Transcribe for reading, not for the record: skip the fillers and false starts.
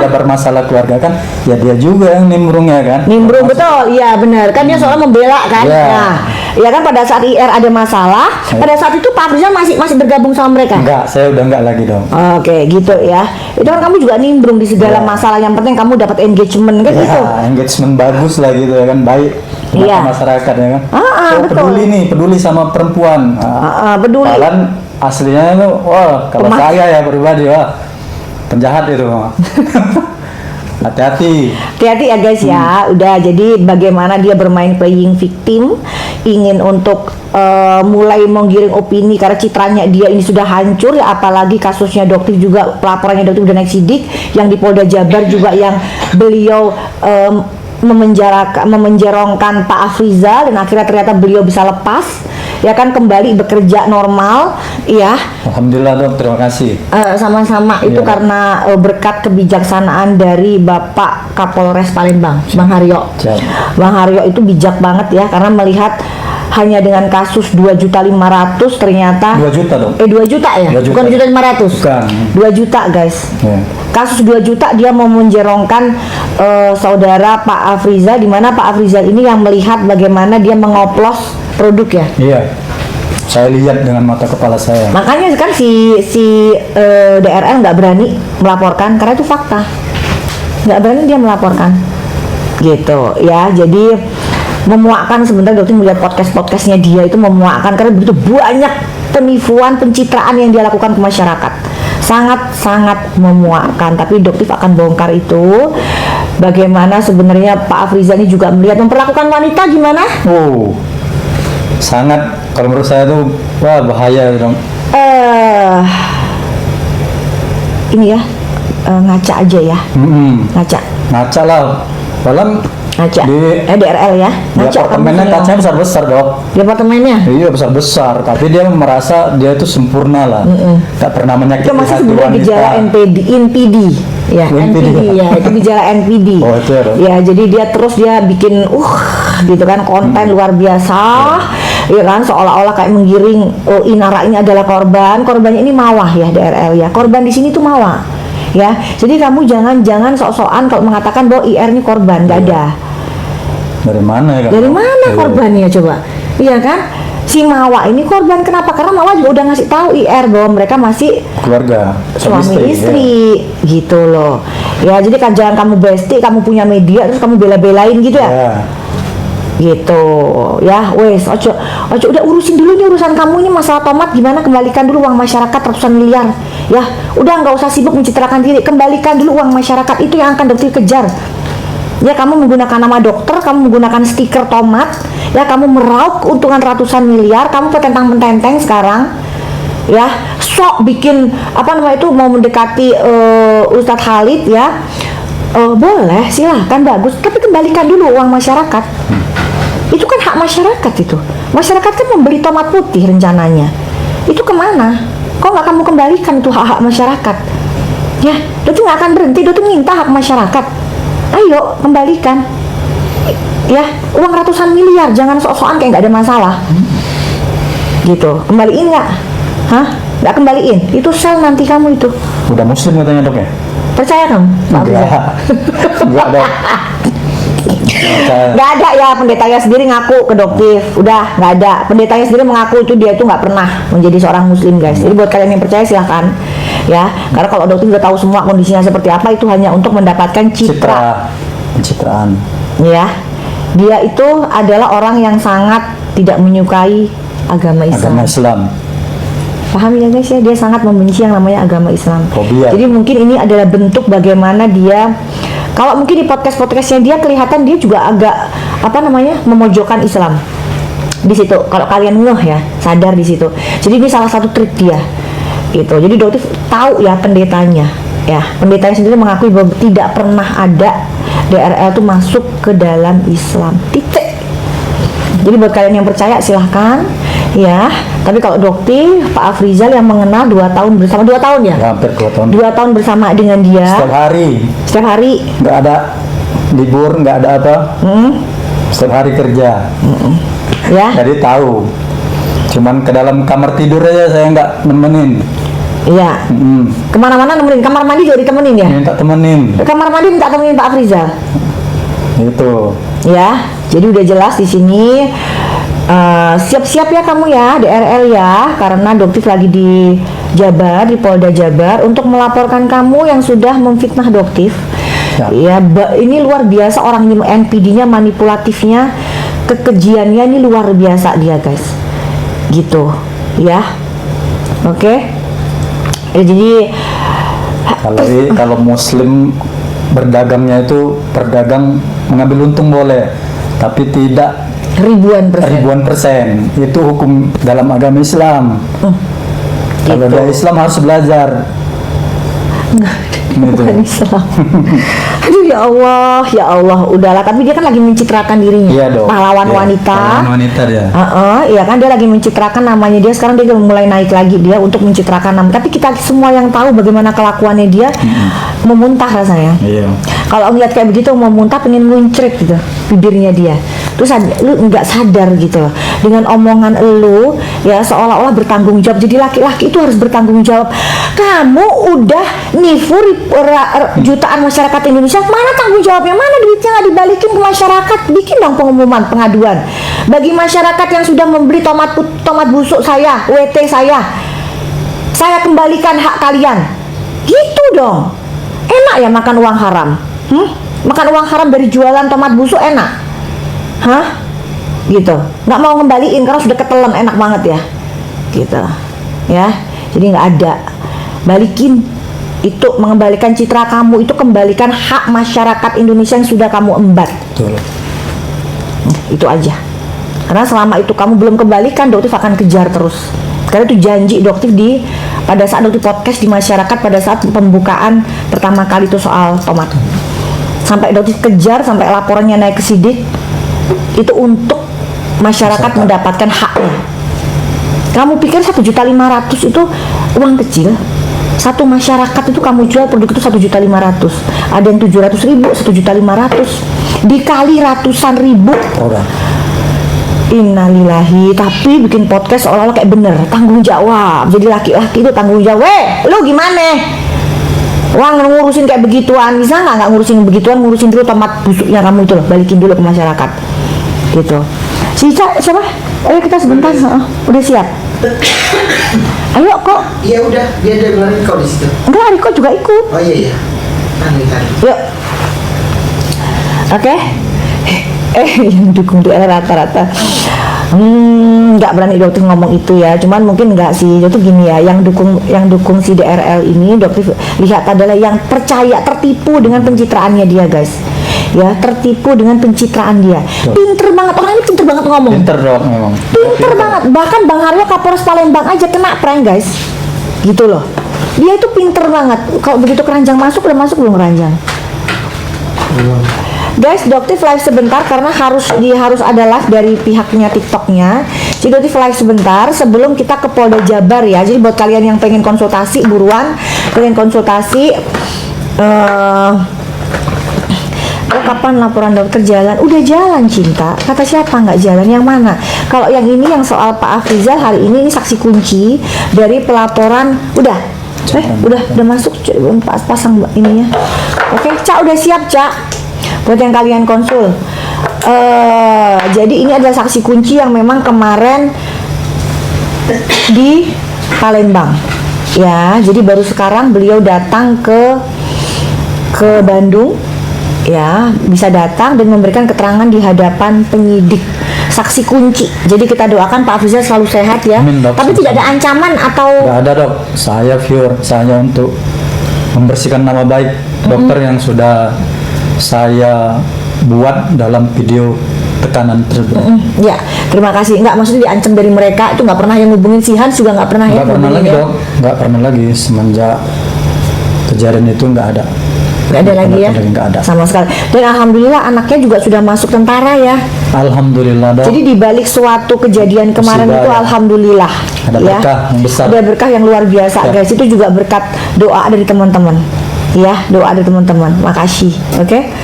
ada bermasalah keluarga kan, ya dia juga yang nimbrung ya kan. Nimbrung betul, iya benar. Kan dia soalnya membela kan. Iya. Nah, ya kan pada saat IR ada masalah, pada saat itu Pak Afrizal masih bergabung sama mereka. Enggak, saya udah enggak lagi dong. Oke, gitu ya. Itu kan kamu juga nimbrung di segala masalah. Yang penting kamu dapat engagement kan gitu. Ya, engagement bagus lah gitu ya kan, baik buat Iya. masyarakat ya kan. Betul. Peduli nih, peduli sama perempuan. Peduli. Kalian aslinya itu, wah kalau saya ya pribadi, wah penjahat itu. Hati-hati. Hati-hati ya guys ya. Udah, jadi bagaimana dia bermain playing victim, ingin untuk mulai menggiring opini karena citranya dia ini sudah hancur ya, apalagi kasusnya Doktif juga, pelaporannya Doktif udah naik sidik, yang di Polda Jabar juga yang beliau memenjerongkan Pak Afrizal, dan akhirnya ternyata beliau bisa lepas ya kan, kembali bekerja normal ya. Alhamdulillah dok, terima kasih. Sama-sama itu Iya. karena berkat kebijaksanaan dari Bapak Kapolres Palembang, Bang Haryo. Siap. Bang Haryo itu bijak banget ya, karena melihat hanya dengan kasus 2.500.000 ternyata 2 juta dong. 2 juta ya? 2 juta. Bukan 2.500.000. Bukan. 2 juta guys. Ya. Kasus 2 juta dia mau menjerongkan saudara Pak Afrizal, di mana Pak Afrizal ini yang melihat bagaimana dia mengoplos produk ya. Iya. Saya lihat dengan mata kepala saya. Makanya kan si DRL nggak berani melaporkan karena itu fakta. Nggak berani dia melaporkan. Gitu ya. Jadi memuakkan sebenarnya Dokter melihat podcastnya dia itu memuakkan karena begitu banyak penipuan, pencitraan yang dia lakukan ke masyarakat. Sangat-sangat memuakkan. Tapi Dokter akan bongkar itu. Bagaimana sebenarnya Pak Afrizal ini juga melihat memperlakukan wanita gimana? Oh. Sangat, kalau menurut saya tuh wah bahaya dong. Ini ya, ngaca aja ya. Ngaca lah. Dalam ngaca di DRL ya, di ngaca apartemennya kamu kacanya besar-besar dok. di apartemennya. Iya besar-besar, tapi dia merasa dia itu sempurna lah. Tak pernah menyakiti Itu masih hati sebenarnya wanita. gejala NPD ya, NPD ya, itu gejala NPD. Oh, itu ya, dok? Ya, jadi dia terus dia bikin gitu kan konten luar biasa. Ya kan, seolah-olah kayak menggiring Inara ini adalah korbannya ini Mawah ya, DRL ya, korban di sini tuh Mawah ya. Jadi kamu jangan sok-sokan kalau mengatakan bahwa IR ini korban, nggak ada. Dari mana ya? Dari mana korbannya coba? Iya kan? Si Mawa ini korban kenapa? Karena Mawa juga udah ngasih tahu IR bahwa mereka masih Keluarga, suami istri gitu loh. Ya, jadi kan jangan kamu bestie, kamu punya media terus kamu bela-belain gitu ya. Ya. Gitu ya, wes ojo udah urusin dulu nih urusan kamu ini, masalah tomat gimana, kembalikan dulu uang masyarakat ratusan miliar ya. Udah nggak usah sibuk mencitrakan diri, kembalikan dulu uang masyarakat, itu yang akan Dokter kejar ya. Kamu menggunakan nama dokter, kamu menggunakan stiker tomat ya, kamu meraup keuntungan ratusan miliar, kamu petentang-petenteng sekarang ya, sok bikin itu mau mendekati Ustadz Khalid ya. Boleh, silahkan, bagus, tapi kembalikan dulu uang masyarakat. Itu kan hak masyarakat itu. Masyarakat kan membeli tomat putih rencananya. Itu kemana? Kok nggak kamu kembalikan itu hak-hak masyarakat? Ya, Dokter nggak akan berhenti, Dokter minta hak masyarakat. Ayo, kembalikan. Ya, uang ratusan miliar, jangan sok-sokan kayak nggak ada masalah. Gitu, kembaliin nggak? Hah? Nggak kembaliin? Itu sel nanti kamu itu. Udah muslim katanya dok ya? Percaya kamu? Enggak dok. Nggak ada ya, pendetanya sendiri ngaku ke Doktif. Udah nggak ada, pendetanya sendiri mengaku itu dia itu nggak pernah menjadi seorang muslim guys. Jadi buat kalian yang percaya silahkan ya, karena kalau Doktif udah tahu semua kondisinya seperti apa, itu hanya untuk mendapatkan pencitraan ya. Dia itu adalah orang yang sangat tidak menyukai agama Islam. Paham ya guys ya, dia sangat membenci yang namanya agama Islam. Fobia. Jadi mungkin ini adalah bentuk bagaimana dia, kalau mungkin di podcastnya dia kelihatan dia juga agak memojokkan Islam di situ. Kalau kalian ngeh ya, sadar di situ. Jadi ini salah satu trik dia gitu. Jadi Dokter tahu ya pendetanya ya, pendetanya sendiri mengakui bahwa tidak pernah ada DRL itu masuk ke dalam Islam, titik. Jadi buat kalian yang percaya silahkan ya. Tapi kalau Dokter, Pak Afrizal yang mengenal 2 tahun bersama, 2 tahun ya? Hampir 2 tahun. 2 tahun bersama dengan dia. Setiap hari. Nggak ada libur, nggak ada apa. Setiap hari kerja. Ya. Jadi tahu. Cuman ke dalam kamar tidur aja saya nggak nemenin. Iya. Kemana-mana nemenin, kamar mandi juga ditemenin ya? Minta temenin. Kamar mandi minta temenin Pak Afrizal. Itu. Ya, jadi udah jelas di sini. Siap-siap ya kamu ya DRL ya, karena Doktif lagi di Jabar, di Polda Jabar untuk melaporkan kamu yang sudah memfitnah Doktif. Ya, ini luar biasa orang ini, NPD-nya, manipulatifnya, kekejiannya ini luar biasa dia guys. Gitu, ya. Oke. Ya, jadi kalau Muslim berdagangnya itu berdagang mengambil untung boleh, tapi tidak ribuan persen. Itu hukum dalam agama Islam. Kalau gitu. dari Islam harus belajar. Bukan Islam. Aduh ya Allah, udahlah. Tapi dia kan lagi mencitrakan dirinya. Iya dong. Pahlawan wanita. Pahlawan wanita dia. Iya kan, dia lagi mencitrakan namanya dia. Sekarang dia mulai naik lagi dia untuk mencitrakan nama. Tapi kita semua yang tahu bagaimana kelakuannya dia, memuntah rasanya. Iya. Kalau ngeliat kayak begitu mau muntah, pengen nguncrek gitu bibirnya dia. Terus lu nggak sadar gitu loh dengan omongan lu ya, seolah-olah bertanggung jawab. Jadi laki-laki itu harus bertanggung jawab. Kamu udah nipu jutaan masyarakat Indonesia, mana tanggung jawabnya, mana duitnya nggak dibalikin ke masyarakat? Bikin dong pengumuman, pengaduan bagi masyarakat yang sudah membeli tomat busuk saya, WT saya kembalikan hak kalian. Gitu dong. Enak ya makan uang haram? Makan uang haram dari jualan tomat busuk enak? Hah? Gitu. Nggak mau ngembaliin karena sudah ketelan, enak banget ya. Gitu. Ya. Jadi nggak ada. Balikin. Itu mengembalikan citra kamu, itu kembalikan hak masyarakat Indonesia yang sudah kamu embat. Betul. Itu aja. Karena selama itu kamu belum kembalikan, Doktif akan kejar terus. Karena itu janji Doktif pada saat Doktif podcast di masyarakat pada saat pembukaan pertama kali itu soal tomat. Sampai Doktif kejar, sampai laporannya naik ke Sidik. Itu untuk masyarakat mendapatkan haknya. Kamu pikir 1.500.000 itu uang kecil? Satu masyarakat itu kamu jual produk itu 1.500.000. Ada yang 700.000, 1.500.000. Dikali ratusan ribu orang. Innalillahi. Tapi bikin podcast seolah-olah kayak bener, tanggung jawab. Jadi laki-laki itu tanggung jawab. Lu gimana? Uang ngurusin kayak begituan, bisa nggak ngurusin begituan, ngurusin dulu tomat busuknya kamu itu loh, balikin dulu ke masyarakat. Gitu. Siapa? Ayo kita sebentar. Udah siap? Ayo kok. Iya udah, dia ada bilang kau di situ. Enggak, Riko juga ikut. Oh iya. Tarik. Yuk. Oke. Yang dukung tuh rata-rata. Nggak berani Doktif ngomong itu ya. Cuman mungkin nggak sih. Itu gini ya, yang dukung si DRL ini Doktif lihat adalah yang percaya, tertipu dengan pencitraannya dia guys. Ya, tertipu dengan pencitraan dia. Pinter banget, orang ini pinter banget ngomong. Pinter dong memang. Pinter banget. Bahkan Bang Haryo Kapolres Palembang aja kena prank guys. Gitu loh. Dia itu pinter banget. Kalau begitu keranjang masuk, udah masuk belum keranjang? Guys, Doktif live sebentar karena harus ada live dari pihaknya TikToknya. Jadi Doktif live sebentar sebelum kita ke Polda Jabar ya. Jadi buat kalian yang pengen konsultasi, buruan kalian konsultasi. Kapan laporan dokter jalan? Udah jalan Cinta. Kata siapa nggak jalan? Yang mana? Kalau yang ini yang soal Pak Afrizal hari ini saksi kunci dari pelaporan. Udah masuk. Pasang ininya. Oke, Cak udah siap Cak. Buat yang kalian konsul. Jadi ini adalah saksi kunci yang memang kemarin di Palembang. Ya, jadi baru sekarang beliau datang ke Bandung. Ya, bisa datang dan memberikan keterangan di hadapan penyidik, saksi kunci. Jadi kita doakan Pak Afrizal selalu sehat ya. Amin, dok. Tapi tidak ada ancaman atau Nggak ada dok. Saya viewer, saya untuk membersihkan nama baik dokter yang sudah saya buat dalam video tekanan tersebut. Ya, terima kasih. Enggak, maksudnya diancam dari mereka itu nggak pernah yang ngubungin si Hans juga nggak pernah ya. Nggak pernah lagi dok. Nggak pernah lagi semenjak kejadian itu nggak ada. Nggak ada lagi ya? Nggak ada. Sama sekali. Dan alhamdulillah anaknya juga sudah masuk tentara ya. Alhamdulillah dok. Jadi dibalik suatu kejadian kemarin Musibah, itu ya. alhamdulillah Ada ya. berkah yang besar. Ada berkah yang luar biasa Ya. guys. Itu juga berkat doa dari teman-teman. Ya, doa dari teman-teman. Makasih. Oke.